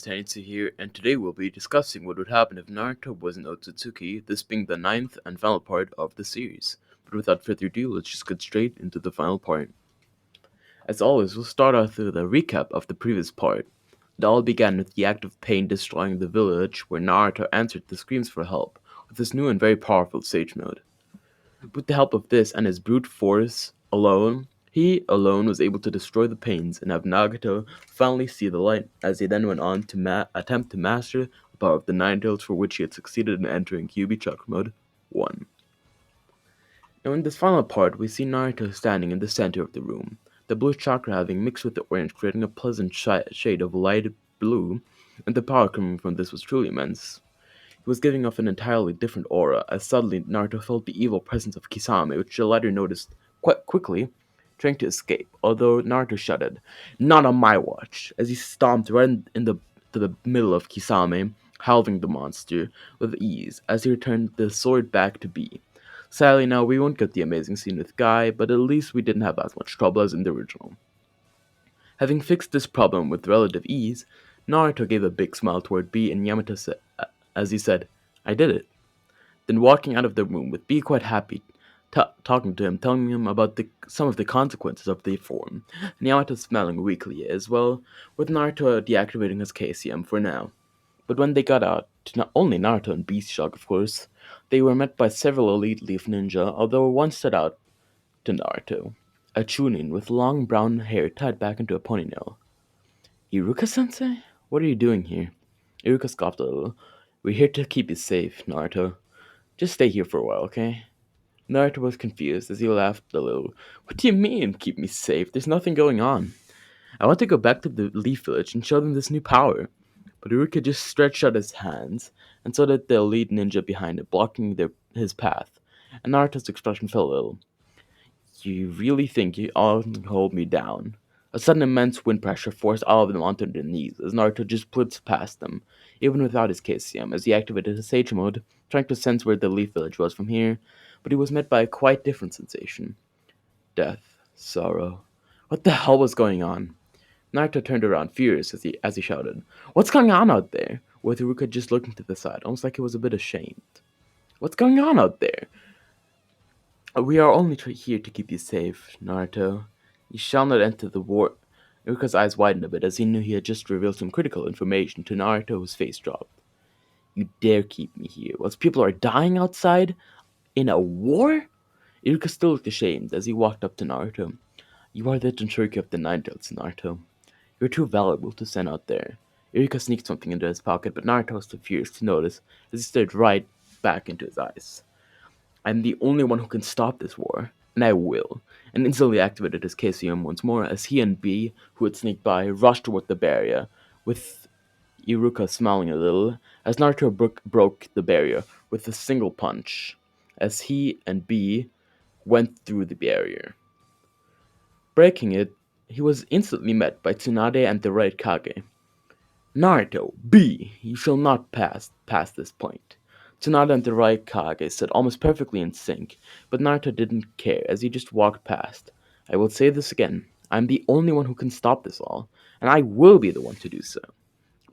Tenitzu here, and today we'll be discussing what would happen if Naruto wasn't Otsutsuki, this being the ninth and final part of the series. But without further ado, let's just get straight into the final part. As always, we'll start off with a recap of the previous part. It all began with the act of Pain destroying the village, where Naruto answered the screams for help, with his new and very powerful Sage Mode. With the help of this and his brute force alone, he alone was able to destroy the pains and have Nagato finally see the light, as he then went on to attempt to master the power of the Nine Tails, for which he had succeeded in entering Kyuubi Chakra Mode 1. Now in this final part, we see Naruto standing in the center of the room, the blue chakra having mixed with the orange, creating a pleasant shade of light blue, and the power coming from this was truly immense. He was giving off an entirely different aura, as suddenly Naruto felt the evil presence of Kisame, which the latter noticed quite quickly, trying to escape, although Naruto shouted, "Not on my watch," as he stomped right to the middle of Kisame, halving the monster with ease, as he returned the sword back to B. Sadly now, we won't get the amazing scene with Guy, but at least we didn't have as much trouble as in the original. Having fixed this problem with relative ease, Naruto gave a big smile toward B and Yamato as he said, "I did it." Then walking out of the room with B quite happy, talking to him, telling him about some of the consequences of the form, and Yamato smiling weakly as well, with Naruto deactivating his KCM for now. But when they got out, to not only Naruto and B's shock of course, they were met by several elite Leaf Ninja, although one stood out to Naruto, a Chunin with long brown hair tied back into a ponytail. "Iruka-sensei? What are you doing here?" Iruka scoffed a little. "We're here to keep you safe, Naruto. Just stay here for a while, okay?" Naruto was confused as he laughed a little. "What do you mean, keep me safe? There's nothing going on. I want to go back to the Leaf Village and show them this new power." But Iruka just stretched out his hands, and so did the elite ninja behind it, blocking his path. And Naruto's expression fell a little. "You really think you all can hold me down?" A sudden immense wind pressure forced all of them onto their knees as Naruto just blitzed past them, even without his KCM, as he activated his Sage Mode, trying to sense where the Leaf Village was from here, but he was met by a quite different sensation. Death. Sorrow. What the hell was going on? Naruto turned around, furious as he shouted, "What's going on out there?" with Iruka just looking to the side, almost like he was a bit ashamed. "What's going on out there?" "We are only here to keep you safe, Naruto. You shall not enter the war." Iruka's eyes widened a bit as he knew he had just revealed some critical information to Naruto, whose face dropped. "You dare keep me here whilst people are dying outside? In a war?" Iruka still looked ashamed as he walked up to Naruto. "You are the Jinchuriki of the Nine Tails, Naruto. You're too valuable to send out there." Iruka sneaked something into his pocket, but Naruto was too furious to notice as he stared right back into his eyes. "I'm the only one who can stop this war, and I will," and instantly activated his KCM once more as he and B, who had sneaked by, rushed toward the barrier, with Iruka smiling a little as Naruto broke the barrier with a single punch as he and B went through the barrier. Breaking it, he was instantly met by Tsunade and the Red Kage. "Naruto, B, you shall not pass past this point." Tsunade and the Raikage stood almost perfectly in sync, but Naruto didn't care as he just walked past. "I will say this again. I'm the only one who can stop this all, and I will be the one to do so."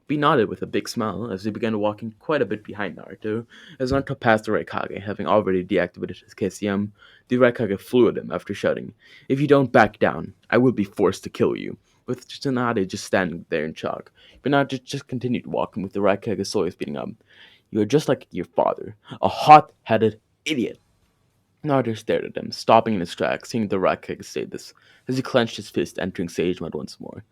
B nodded with a big smile as he began walking quite a bit behind Naruto. As Naruto passed the Raikage, having already deactivated his KCM, the Raikage flew at him after shouting, "If you don't back down, I will be forced to kill you," with Tsunade just standing there in shock. But Naruto just continued walking with the Raikage slowly speeding up. "You are just like your father, a hot-headed idiot." Naruto stared at him, stopping in his tracks, seeing the Raikage say this, as he clenched his fist, entering Sage Mode once more.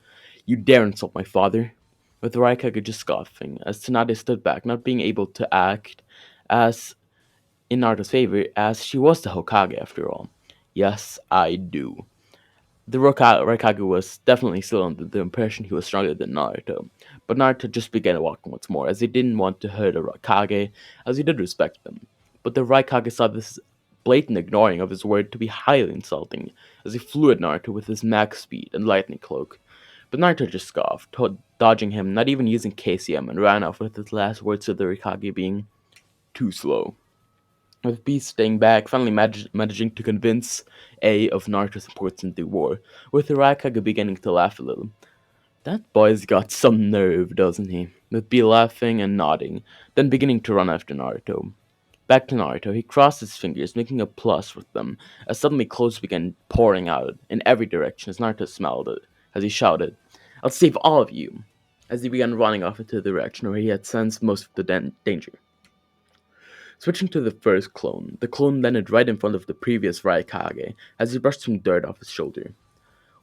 "You dare insult my father?" With Raikage just scoffing, as Tsunade stood back, not being able to act as in Naruto's favor, as she was the Hokage after all. "Yes, I do." The Raikage was definitely still under the impression he was stronger than Naruto, but Naruto just began walking once more, as he didn't want to hurt a Raikage, as he did respect them. But the Raikage saw this blatant ignoring of his word to be highly insulting, as he flew at Naruto with his max speed and lightning cloak. But Naruto just scoffed, dodging him, not even using KCM, and ran off with his last words to the Raikage being, "Too slow." With B staying back, finally managing to convince A of Naruto's importance in the war, with the Raikage beginning to laugh a little. That boy's got some nerve, doesn't he? With B laughing and nodding, then beginning to run after Naruto. Back to Naruto, he crossed his fingers, making a plus with them, as suddenly clothes began pouring out in every direction as Naruto smelled it, as he shouted, "I'll save all of you!" as he began running off into the direction where he had sensed most of the danger. Switching to the first clone, the clone landed right in front of the previous Raikage as he brushed some dirt off his shoulder.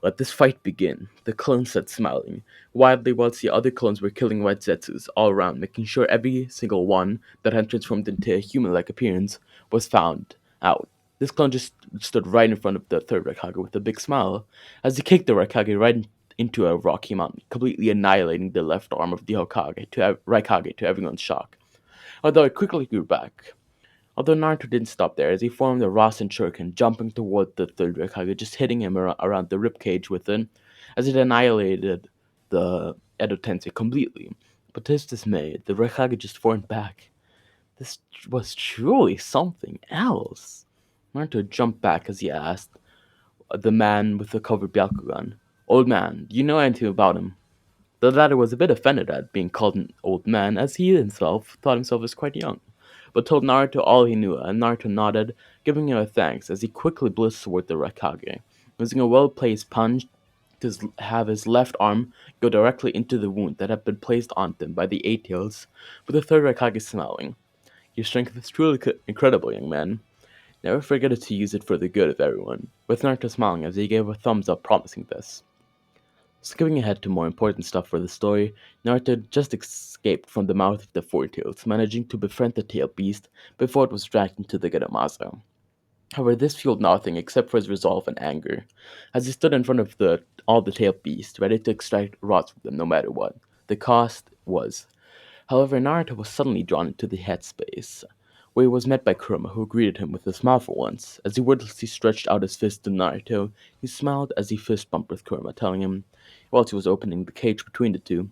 "Let this fight begin," the clone said, smiling, wildly whilst the other clones were killing white Zetsus all around, making sure every single one that had transformed into a human-like appearance was found out. This clone just stood right in front of the third Raikage with a big smile, as he kicked the Raikage right into a rocky mountain, completely annihilating the left arm of the Raikage to everyone's shock. Although it quickly grew back. Although Naruto didn't stop there, as he formed a Rasen Shuriken, jumping toward the third Raikage, just hitting him around the ribcage with it, as it annihilated the Edo Tensei completely. But to his dismay, the Raikage just formed back. This was truly something else. Naruto jumped back as he asked the man with the covered Byakugan, "Old man, do you know anything about him?" The latter was a bit offended at being called an old man, as he himself thought himself as quite young, but told Naruto all he knew, and Naruto nodded, giving him a thanks as he quickly blitzed toward the Raikage, using a well-placed punch to have his left arm go directly into the wound that had been placed on him by the Eight Tails, with the third Raikage smiling. "Your strength is truly incredible, young man. Never forget to use it for the good of everyone," with Naruto smiling as he gave a thumbs up promising this. Skipping ahead to more important stuff for the story, Naruto just escaped from the mouth of the Four Tails, managing to befriend the Tail Beast before it was dragged into the Gedamazo. However, this fueled nothing except for his resolve and anger, as he stood in front of all the Tail Beasts, ready to extract rods from them no matter what the cost was. However, Naruto was suddenly drawn into the headspace, where he was met by Kurama, who greeted him with a smile for once. As he wordlessly stretched out his fist to Naruto, he smiled as he fist bumped with Kurama, telling him, whilst he was opening the cage between the two,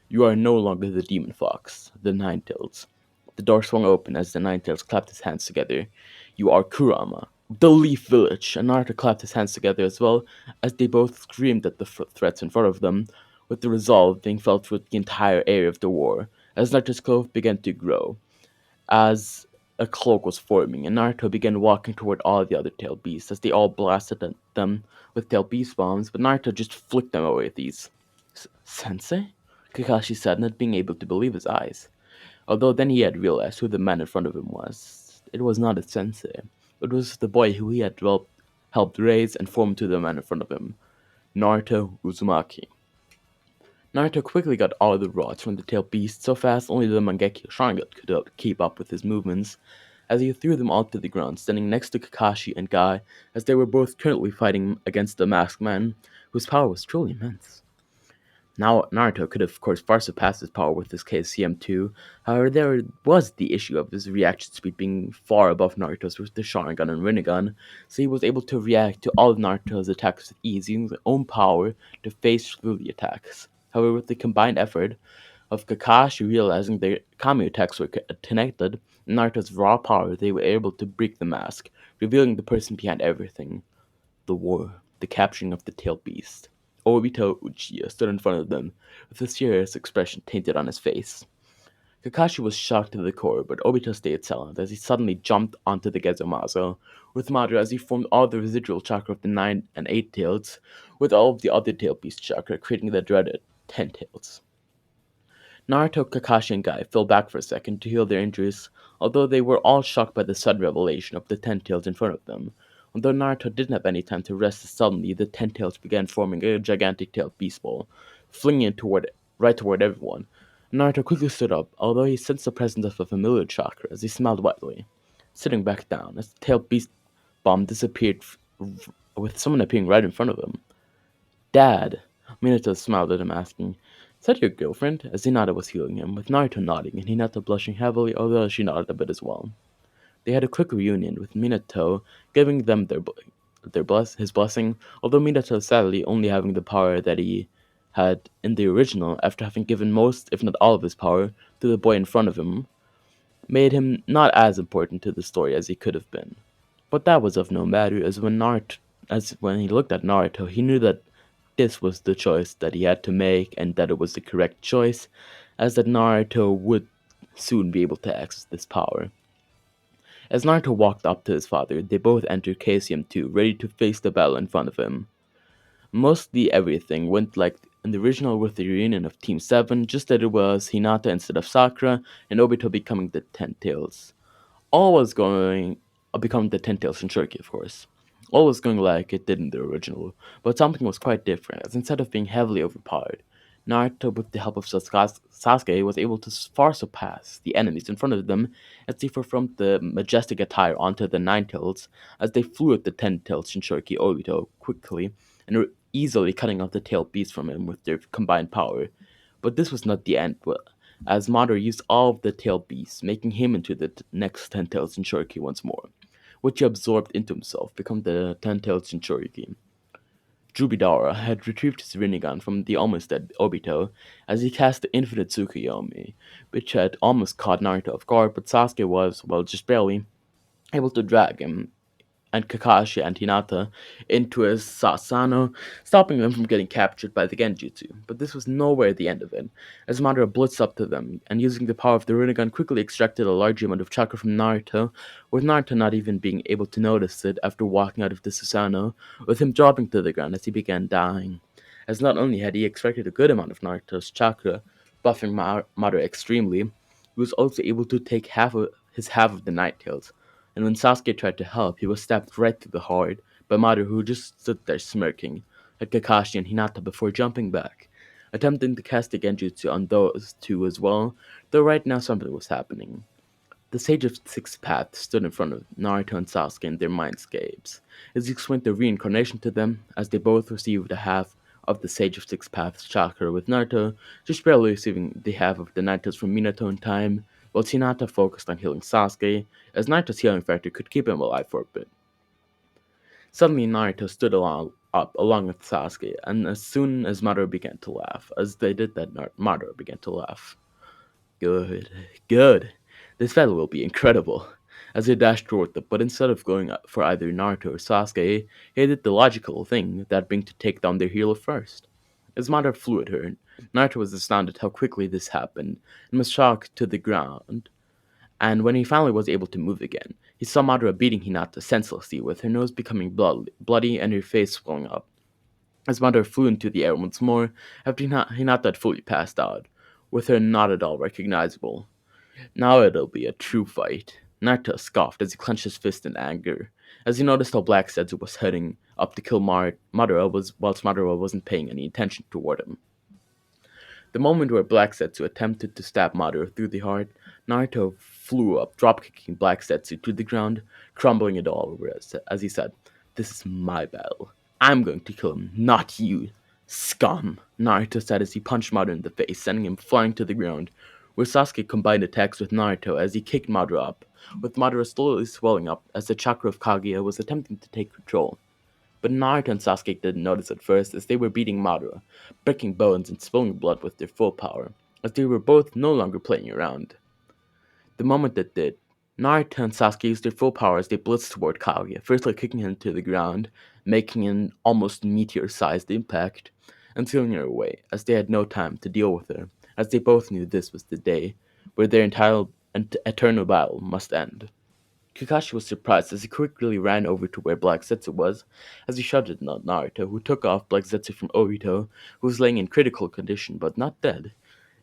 "You are no longer the Demon Fox, the Nine-Tails." The door swung open as the Nine-Tails clapped his hands together. "You are Kurama, the Leaf Village," and Naruto clapped his hands together as well, as they both screamed at the threats in front of them, with the resolve being felt throughout the entire area of the war, as Naruto's cloak began to grow, as a cloak was forming, and Naruto began walking toward all the other tail beasts as they all blasted at them with tail beast bombs, but Naruto just flicked them away with these. "Sensei?" Kakashi said, not being able to believe his eyes. Although then he had realized who the man in front of him was. It was not a sensei. It was the boy who he had helped raise and form to the man in front of him, Naruto Uzumaki. Naruto quickly got all of the rods from the tailed beast so fast only the Mangekyo Sharingan could keep up with his movements, as he threw them all to the ground, standing next to Kakashi and Guy, as they were both currently fighting against the masked man, whose power was truly immense. Now, Naruto could, of course, far surpass his power with his KCM2. However, there was the issue of his reaction speed being far above Naruto's with the Sharingan and Rinnegan, so he was able to react to all of Naruto's attacks with ease, using his own power to face through the attacks. However, with the combined effort of Kakashi realizing their Kami attacks were connected, and Naruto's raw power, they were able to break the mask, revealing the person behind everything. The war, the capturing of the tailed beast. Obito Uchiha stood in front of them, with a serious expression tainted on his face. Kakashi was shocked to the core, but Obito stayed silent as he suddenly jumped onto the Gezomazo, with Madara as he formed all the residual chakra of the 9 and 8 tails, with all of the other tail beast chakra, creating the dreaded 10 tails. Naruto, Kakashi, and Guy fell back for a second to heal their injuries, although they were all shocked by the sudden revelation of the ten tails in front of them. Although Naruto didn't have any time to rest, suddenly the ten tails began forming a gigantic tailed beast ball, flinging it right toward everyone. Naruto quickly stood up, although he sensed the presence of a familiar chakra as he smiled widely, sitting back down as the tailed beast bomb disappeared with someone appearing right in front of him. "Dad," Minato smiled at him, asking, "Is that your girlfriend?" as Hinata was healing him, with Naruto nodding and Hinata blushing heavily, although she nodded a bit as well. They had a quick reunion, with Minato giving them his blessing, although Minato sadly only having the power that he had in the original after having given most, if not all of his power, to the boy in front of him, made him not as important to the story as he could have been. But that was of no matter, as when he looked at Naruto, he knew that this was the choice that he had to make and that it was the correct choice, as that Naruto would soon be able to access this power. As Naruto walked up to his father, they both entered Caesium 2, ready to face the battle in front of him. Mostly everything went like in the original with the reunion of Team 7, just that it was Hinata instead of Sakura, and Obito becoming the Ten Tails. All was going becoming the Ten Tails Shinchuriki, of course. All was going like it did in the original, but something was quite different, as instead of being heavily overpowered, Naruto, with the help of Sasuke, was able to far surpass the enemies in front of them as they performed the majestic attire onto the Nine Tails as they flew at the Ten Tails Shinchuriki Obito quickly and were easily cutting off the tail beast from him with their combined power. But this was not the end, as Madara used all of the tail beasts, making him into the next Ten Tails Shinchuriki once more, which he absorbed into himself, becoming the Ten Tails Shinchuriki. Jubidara had retrieved his Rinnegan from the almost dead Obito as he cast the Infinite Tsukuyomi, which had almost caught Naruto off guard, but Sasuke was, well, just barely, able to drag him and Kakashi and Hinata into a Sasano, stopping them from getting captured by the Genjutsu. But this was nowhere the end of it, as Madara blitzed up to them, and using the power of the Rinnegan quickly extracted a large amount of chakra from Naruto, with Naruto not even being able to notice it after walking out of the Sasano, with him dropping to the ground as he began dying. As not only had he extracted a good amount of Naruto's chakra, buffing Madara extremely, he was also able to take half of the Night Tails, and when Sasuke tried to help, he was stabbed right through the heart by Madara, who just stood there smirking at Kakashi and Hinata before jumping back, attempting to cast a Genjutsu on those two as well, though right now something was happening. The Sage of Six Paths stood in front of Naruto and Sasuke in their mindscapes, as he explained the reincarnation to them, as they both received a half of the Sage of Six Paths chakra, with Naruto just barely receiving the half of the Naruto's from Minato in time, while Hinata focused on healing Sasuke, as Naruto's healing factor could keep him alive for a bit. Suddenly Naruto stood up along with Sasuke, and as soon as Madara began to laugh, as they did that, Madara began to laugh. Good, good. This battle will be incredible. As he dashed toward them, but instead of going for either Naruto or Sasuke, he did the logical thing, that being to take down their hero first. As Madara flew at her, Naruto was astounded how quickly this happened, and was shocked to the ground. And when he finally was able to move again, he saw Madara beating Hinata senselessly, with her nose becoming bloody and her face swelling up. As Madara flew into the air once more, after Hinata had fully passed out, with her not at all recognizable. Now it'll be a true fight. Naruto scoffed as he clenched his fist in anger, as he noticed how Black Setsu was heading up to kill Madara whilst Madara wasn't paying any attention toward him. The moment where Black Setsu attempted to stab Madara through the heart, Naruto flew up, drop-kicking Black Setsu to the ground, crumbling it all over as he said, "This is my battle. I'm going to kill him, not you, scum," Naruto said as he punched Madara in the face, sending him flying to the ground, where Sasuke combined attacks with Naruto as he kicked Madara up, with Madara slowly swelling up as the chakra of Kaguya was attempting to take control. But Naruto and Sasuke didn't notice at first, as they were beating Madara, breaking bones and spilling blood with their full power, as they were both no longer playing around. The moment that did, Naruto and Sasuke used their full power as they blitzed toward Kaguya, firstly kicking him to the ground, making an almost meteor-sized impact, and sealing her away, as they had no time to deal with her, as they both knew this was the day where their entire and eternal battle must end. Kakashi was surprised as he quickly ran over to where Black Zetsu was, as he shouted at Naruto, who took off Black Zetsu from Obito, who was laying in critical condition but not dead,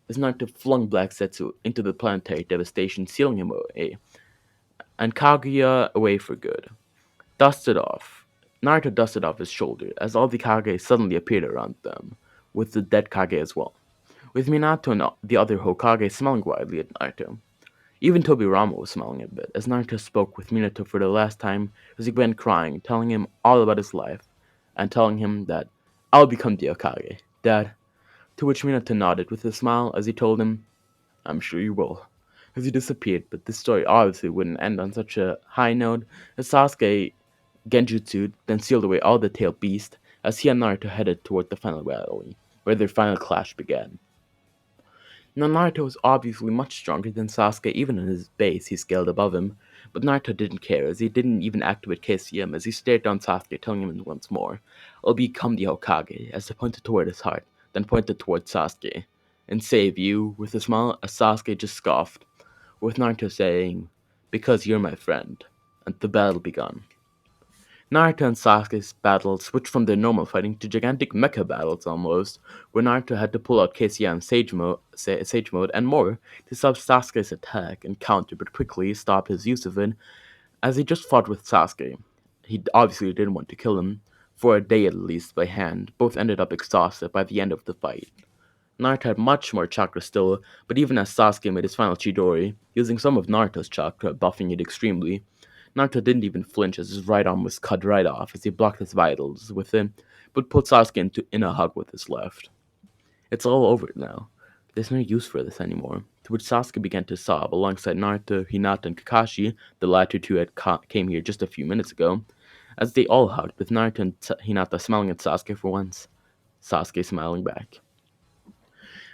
as Naruto flung Black Zetsu into the planetary devastation, sealing him away, and Kaguya away for good. Dusted off. Naruto dusted off his shoulder, as all the Kage suddenly appeared around them, with the dead Kage as well, with Minato and the other Hokage smiling widely at Naruto. Even Tobirama was smiling a bit, as Naruto spoke with Minato for the last time as he began crying, telling him all about his life, and telling him that, "I'll become the Hokage, Dad." To which Minato nodded with a smile as he told him, "I'm sure you will," as he disappeared, but this story obviously wouldn't end on such a high note, as Sasuke Genjutsu then sealed away all the tail beast, as he and Naruto headed toward the final valley, where their final clash began. Now Naruto was obviously much stronger than Sasuke, even in his base he scaled above him, But Naruto didn't care, as he didn't even activate KCM as he stared down Sasuke, telling him once more, "I'll become the Hokage," as he pointed toward his heart, then pointed toward Sasuke. "And save you," with a smile, as Sasuke just scoffed, with Naruto saying, "Because you're my friend." And the battle began. Naruto and Sasuke's battles switched from their normal fighting to gigantic mecha battles almost, where Naruto had to pull out KCM Sage Mode and more to stop Sasuke's attack and counter, but quickly stop his use of it as he just fought with Sasuke. He obviously didn't want to kill him, for a day at least by hand. Both ended up exhausted by the end of the fight. Naruto had much more chakra still, but even as Sasuke made his final Chidori, using some of Naruto's chakra, buffing it extremely, Naruto didn't even flinch as his right arm was cut right off as he blocked his vitals with it, but pulled Sasuke in a hug with his left. "It's all over now. There's no use for this anymore." To which Sasuke began to sob alongside Naruto, Hinata, and Kakashi, the latter two had came here just a few minutes ago, as they all hugged, with Naruto and Hinata smiling at Sasuke for once, Sasuke smiling back.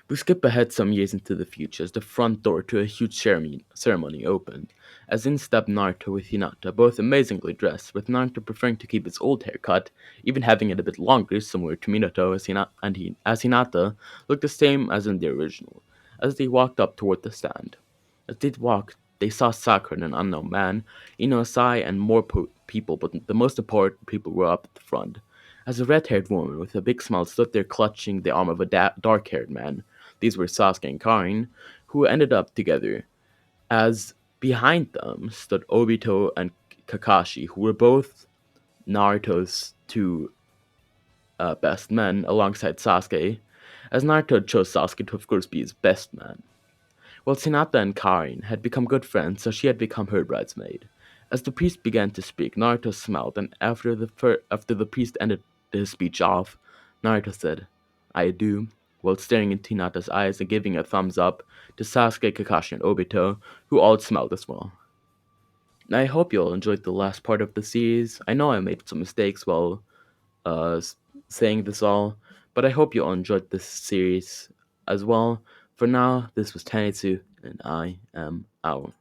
We skip ahead some years into the future as the front door to a huge ceremony opened, as in stepped Naruto with Hinata, both amazingly dressed, with Naruto preferring to keep his old hair cut, even having it a bit longer, similar to Minato, as Hinata looked the same as in the original, as they walked up toward the stand. As they walked, they saw Sakura and an unknown man, Inosai, and more people, but the most important people were up at the front, as a red-haired woman with a big smile stood there clutching the arm of a dark-haired man. These were Sasuke and Karin, who ended up together, as behind them stood Obito and Kakashi, who were both Naruto's two best men, alongside Sasuke, as Naruto chose Sasuke to, of course, be his best man. While Hinata and Karin had become good friends, so she had become her bridesmaid. As the priest began to speak, Naruto smiled, and after the priest ended his speech off, Naruto said, "I do," while staring into Hinata's eyes and giving a thumbs up to Sasuke, Kakashi, and Obito, who all smiled as well. I hope you all enjoyed the last part of the series. I know I made some mistakes while saying this all, but I hope you all enjoyed this series as well. For now, this was Tenitzu, and I am out.